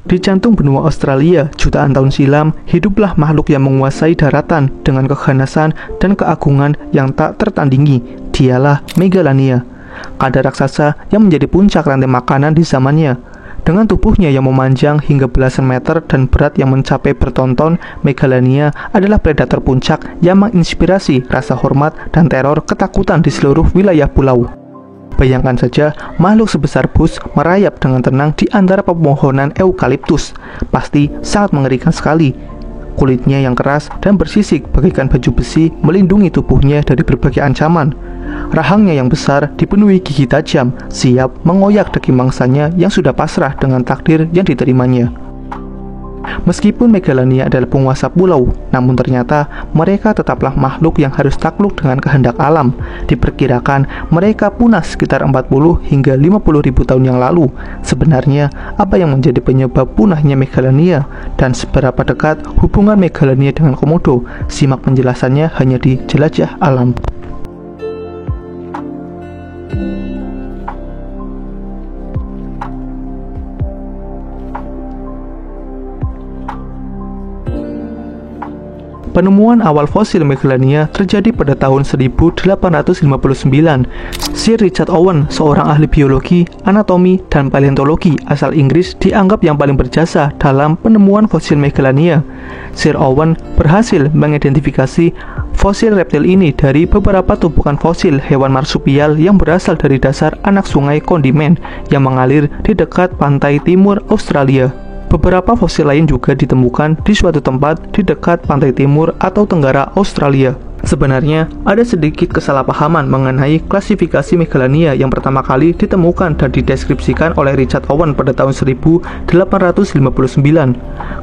Di jantung benua Australia, jutaan tahun silam, hiduplah makhluk yang menguasai daratan dengan keganasan dan keagungan yang tak tertandingi. Dialah Megalania, kada raksasa yang menjadi puncak rantai makanan di zamannya. Dengan tubuhnya yang memanjang hingga belasan meter dan berat yang mencapai bertonton, Megalania adalah predator puncak yang menginspirasi rasa hormat dan teror ketakutan di seluruh wilayah pulau. Bayangkan saja makhluk sebesar bus merayap dengan tenang di antara pepohonan eukaliptus. Pasti sangat mengerikan sekali. Kulitnya yang keras dan bersisik bagaikan baju besi melindungi tubuhnya dari berbagai ancaman. Rahangnya yang besar dipenuhi gigi tajam, siap mengoyak daging mangsanya yang sudah pasrah dengan takdir yang diterimanya. Meskipun Megalania adalah penguasa pulau, namun ternyata mereka tetaplah makhluk yang harus takluk dengan kehendak alam. Diperkirakan mereka punah sekitar 40 hingga 50 ribu tahun yang lalu. Sebenarnya, apa yang menjadi penyebab punahnya Megalania? Dan seberapa dekat hubungan Megalania dengan Komodo? Simak penjelasannya hanya di Jelajah Alam. Penemuan awal fosil Megalania terjadi pada tahun 1859. Sir Richard Owen, seorang ahli biologi, anatomi, dan paleontologi asal Inggris, dianggap yang paling berjasa dalam penemuan fosil Megalania. Sir Owen berhasil mengidentifikasi fosil reptil ini dari beberapa tumpukan fosil hewan marsupial yang berasal dari dasar anak sungai Kondimen yang mengalir di dekat pantai timur Australia. Beberapa fosil lain juga ditemukan di suatu tempat di dekat pantai timur atau tenggara Australia. Sebenarnya, ada sedikit kesalahpahaman mengenai klasifikasi Megalania yang pertama kali ditemukan dan dideskripsikan oleh Richard Owen pada tahun 1859.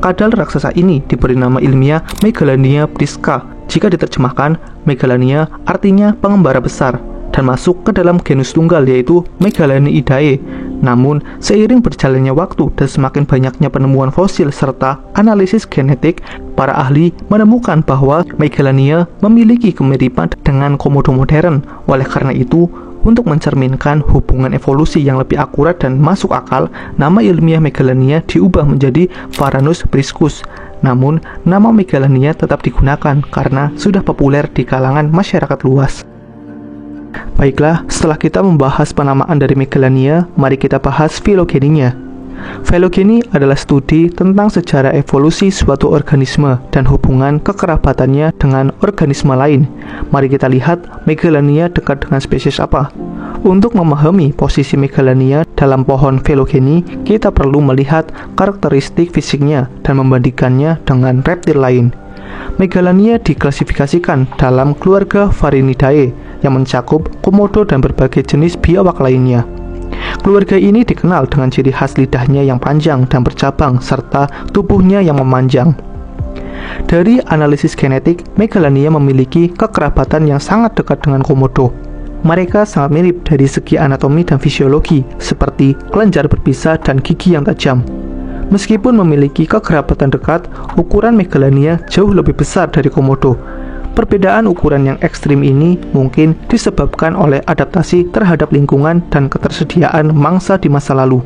Kadal raksasa ini diberi nama ilmiah Megalania prisca. Jika diterjemahkan, Megalania artinya pengembara besar, dan masuk ke dalam genus tunggal yaitu Megalaniidae. Namun, seiring berjalannya waktu dan semakin banyaknya penemuan fosil serta analisis genetik, para ahli menemukan bahwa Megalania memiliki kemiripan dengan Komodo modern. Oleh karena itu, untuk mencerminkan hubungan evolusi yang lebih akurat dan masuk akal, nama ilmiah Megalania diubah menjadi Varanus priscus. Namun, nama Megalania tetap digunakan karena sudah populer di kalangan masyarakat luas. Baiklah, setelah kita membahas penamaan dari Megalania, mari kita bahas filogeninya. Filogeni adalah studi tentang sejarah evolusi suatu organisme dan hubungan kekerabatannya dengan organisme lain. Mari kita lihat Megalania dekat dengan spesies apa. Untuk memahami posisi Megalania dalam pohon filogeni, kita perlu melihat karakteristik fisiknya dan membandingkannya dengan reptil lain. Megalania diklasifikasikan dalam keluarga Varinidae yang mencakup komodo dan berbagai jenis biawak lainnya. Keluarga ini dikenal dengan ciri khas lidahnya yang panjang dan bercabang serta tubuhnya yang memanjang. Dari analisis genetik, Megalania memiliki kekerabatan yang sangat dekat dengan komodo. Mereka sangat mirip dari segi anatomi dan fisiologi, seperti kelenjar berpisah dan gigi yang tajam. Meskipun memiliki kekerabatan dekat, ukuran Megalania jauh lebih besar dari komodo. Perbedaan ukuran yang ekstrim ini mungkin disebabkan oleh adaptasi terhadap lingkungan dan ketersediaan mangsa di masa lalu.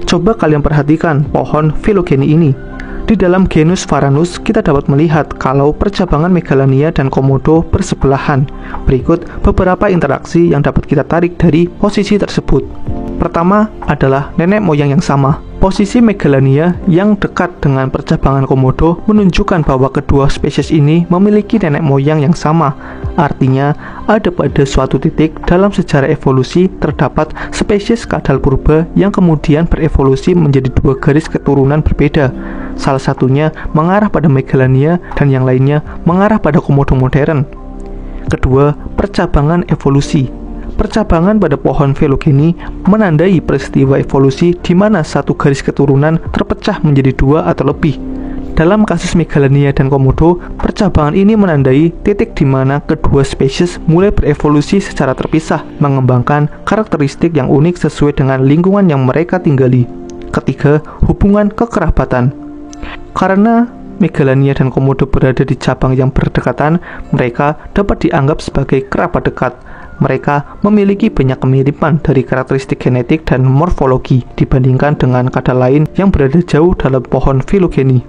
Coba kalian perhatikan pohon filogeni ini. Di dalam genus Varanus, kita dapat melihat kalau percabangan Megalania dan komodo bersebelahan. Berikut beberapa interaksi yang dapat kita tarik dari posisi tersebut. Pertama adalah nenek moyang yang sama. Posisi Megalania yang dekat dengan percabangan komodo menunjukkan bahwa kedua spesies ini memiliki nenek moyang yang sama. Artinya, ada pada suatu titik dalam sejarah evolusi terdapat spesies kadal purba yang kemudian berevolusi menjadi dua garis keturunan berbeda. Salah satunya mengarah pada Megalania dan yang lainnya mengarah pada komodo modern. Kedua, percabangan evolusi. Percabangan pada pohon filogeni menandai peristiwa evolusi di mana satu garis keturunan terpecah menjadi dua atau lebih. Dalam kasus Megalania dan komodo, percabangan ini menandai titik di mana kedua spesies mulai berevolusi secara terpisah, mengembangkan karakteristik yang unik sesuai dengan lingkungan yang mereka tinggali. Ketiga, hubungan kekerabatan. Karena Megalania dan komodo berada di cabang yang berdekatan, mereka dapat dianggap sebagai kerabat dekat. mereka memiliki banyak kemiripan dari karakteristik genetik dan morfologi dibandingkan dengan kadal lain yang berada jauh dalam pohon filogeny.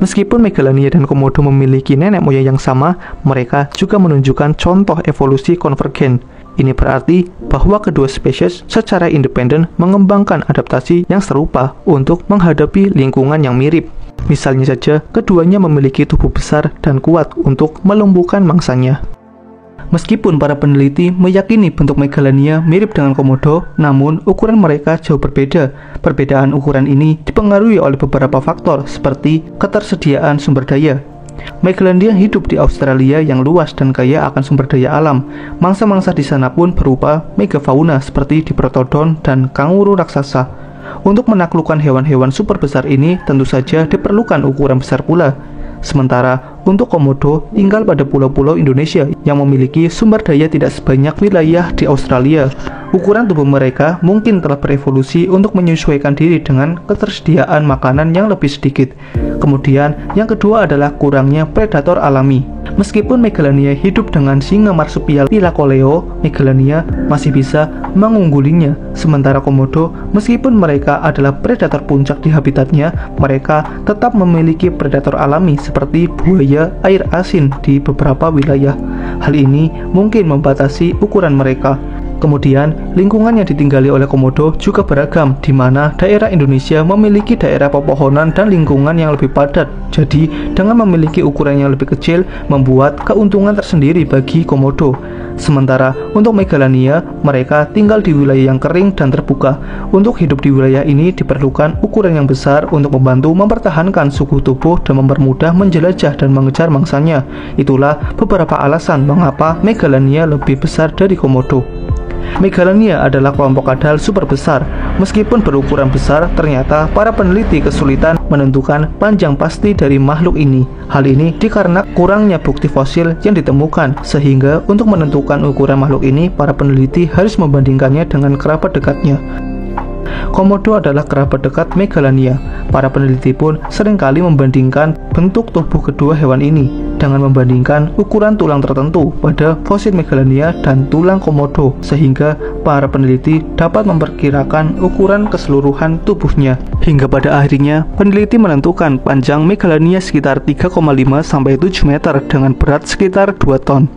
Meskipun Megalania dan Komodo memiliki nenek moyang yang sama, mereka juga menunjukkan contoh evolusi konvergen. Ini berarti bahwa kedua spesies secara independen mengembangkan adaptasi yang serupa untuk menghadapi lingkungan yang mirip. Misalnya saja, keduanya memiliki tubuh besar dan kuat untuk melumpuhkan mangsanya. Meskipun para peneliti meyakini bentuk Megalania mirip dengan Komodo, namun ukuran mereka jauh berbeda. Perbedaan ukuran ini dipengaruhi oleh beberapa faktor seperti ketersediaan sumber daya. Megalania hidup di Australia yang luas dan kaya akan sumber daya alam. Mangsa-mangsa di sana pun berupa megafauna seperti Diprotodon dan kanguru raksasa. Untuk menaklukkan hewan-hewan super besar ini tentu saja diperlukan ukuran besar pula. Sementara untuk Komodo tinggal pada pulau-pulau Indonesia yang memiliki sumber daya tidak sebanyak wilayah di Australia. Ukuran tubuh mereka mungkin telah berevolusi untuk menyesuaikan diri dengan ketersediaan makanan yang lebih sedikit. Kemudian yang kedua adalah kurangnya predator alami. Meskipun Megalania hidup dengan singa marsupial Thylacoleo, Megalania masih bisa mengunggulinya. Sementara Komodo, meskipun mereka adalah predator puncak di habitatnya, mereka tetap memiliki predator alami seperti buaya air asin di beberapa wilayah. Hal ini mungkin membatasi ukuran mereka. Kemudian, lingkungan yang ditinggali oleh Komodo juga beragam, di mana daerah Indonesia memiliki daerah pepohonan dan lingkungan yang lebih padat. Jadi, dengan memiliki ukuran yang lebih kecil, membuat keuntungan tersendiri bagi Komodo. Sementara untuk Megalania, mereka tinggal di wilayah yang kering dan terbuka. Untuk hidup di wilayah ini diperlukan ukuran yang besar untuk membantu mempertahankan suhu tubuh dan mempermudah menjelajah dan mengejar mangsanya. Itulah beberapa alasan mengapa Megalania lebih besar dari Komodo. Megalania adalah kelompok kadal super besar. Meskipun berukuran besar, ternyata para peneliti kesulitan menentukan panjang pasti dari makhluk ini. Hal ini dikarenakan kurangnya bukti fosil yang ditemukan, sehingga untuk menentukan ukuran makhluk ini, para peneliti harus membandingkannya dengan kerabat dekatnya. Komodo adalah kerabat dekat Megalania. Para peneliti pun seringkali membandingkan bentuk tubuh kedua hewan ini dengan membandingkan ukuran tulang tertentu pada fosil Megalania dan tulang Komodo, sehingga para peneliti dapat memperkirakan ukuran keseluruhan tubuhnya. Hingga pada akhirnya, peneliti menentukan panjang Megalania sekitar 3,5-7 meter dengan berat sekitar 2 ton.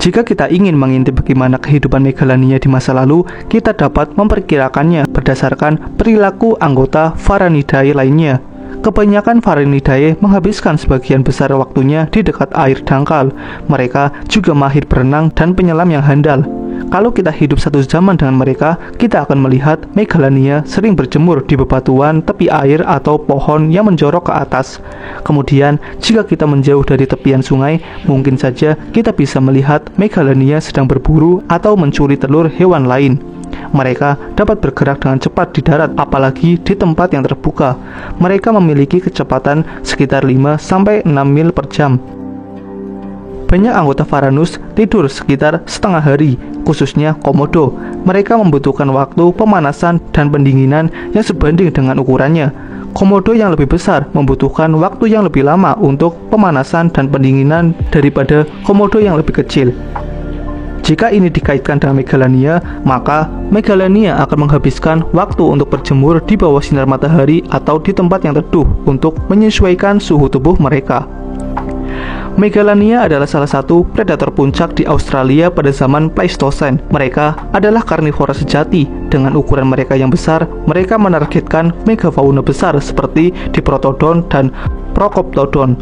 Jika kita ingin mengintip bagaimana kehidupan Megalania di masa lalu, kita dapat memperkirakannya berdasarkan perilaku anggota Varanidae lainnya. Kebanyakan Varanidae menghabiskan sebagian besar waktunya di dekat air dangkal. Mereka juga mahir berenang dan penyelam yang handal. Kalau kita hidup satu zaman dengan mereka, kita akan melihat Megalania sering berjemur di bebatuan, tepi air, atau pohon yang menjorok ke atas. Kemudian, jika kita menjauh dari tepian sungai, mungkin saja kita bisa melihat Megalania sedang berburu atau mencuri telur hewan lain. Mereka dapat bergerak dengan cepat di darat, apalagi di tempat yang terbuka. Mereka memiliki kecepatan sekitar 5-6 mil per jam. Banyak anggota Varanus tidur sekitar setengah hari, khususnya Komodo. Mereka membutuhkan waktu pemanasan dan pendinginan yang sebanding dengan ukurannya. Komodo yang lebih besar membutuhkan waktu yang lebih lama untuk pemanasan dan pendinginan daripada Komodo yang lebih kecil. Jika ini dikaitkan dengan Megalania, maka Megalania akan menghabiskan waktu untuk berjemur di bawah sinar matahari atau di tempat yang teduh untuk menyesuaikan suhu tubuh mereka. Megalania adalah salah satu predator puncak di Australia pada zaman Pleistosen. Mereka adalah karnivora sejati. Dengan ukuran mereka yang besar, mereka menargetkan megafauna besar seperti Diprotodon dan Procoptodon.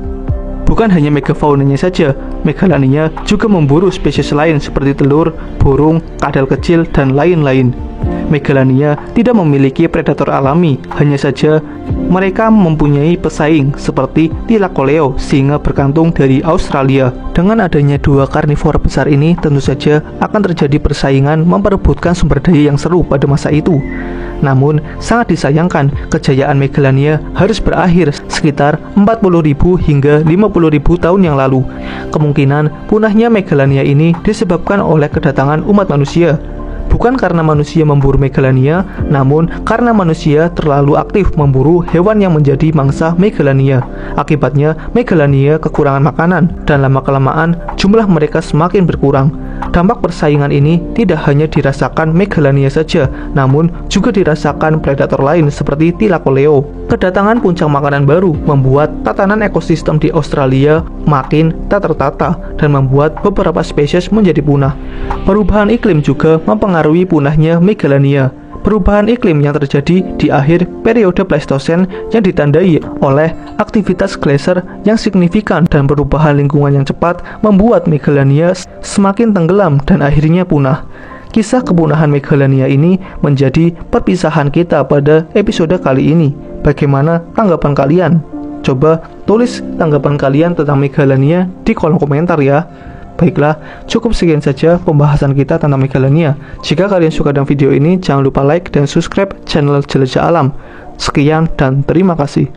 Bukan hanya megafaunanya saja, Megalania juga memburu spesies lain seperti telur, burung, kadal kecil, dan lain-lain. Megalania tidak memiliki predator alami, hanya saja mereka mempunyai pesaing seperti Thylacoleo, singa berkantung dari Australia. Dengan adanya dua karnivora besar ini, tentu saja akan terjadi persaingan memperebutkan sumber daya yang seru pada masa itu. Namun, sangat disayangkan, kejayaan Megalania harus berakhir sekitar 40.000 hingga 50.000 tahun yang lalu. Kemungkinan punahnya Megalania ini disebabkan oleh kedatangan umat manusia. Bukan karena manusia memburu Megalania, namun karena manusia terlalu aktif memburu hewan yang menjadi mangsa Megalania. Akibatnya, Megalania kekurangan makanan, dan lama-kelamaan jumlah mereka semakin berkurang. Dampak persaingan ini tidak hanya dirasakan Megalania saja, namun juga dirasakan predator lain seperti Thylacoleo. Kedatangan puncak makanan baru membuat tatanan ekosistem di Australia makin tak tertata dan membuat beberapa spesies menjadi punah. Perubahan iklim juga mempengaruhi punahnya Megalania. Perubahan iklim yang terjadi di akhir periode Pleistosen yang ditandai oleh aktivitas glaser yang signifikan dan perubahan lingkungan yang cepat membuat Megalania semakin tenggelam dan akhirnya punah. Kisah kepunahan Megalania ini menjadi perpisahan kita pada episode kali ini. Bagaimana tanggapan kalian? Coba tulis tanggapan kalian tentang Megalania di kolom komentar ya. Baiklah, cukup sekian saja pembahasan kita tentang Megalania. Jika kalian suka dengan video ini, jangan lupa like dan subscribe channel Jelajah Alam. Sekian dan terima kasih.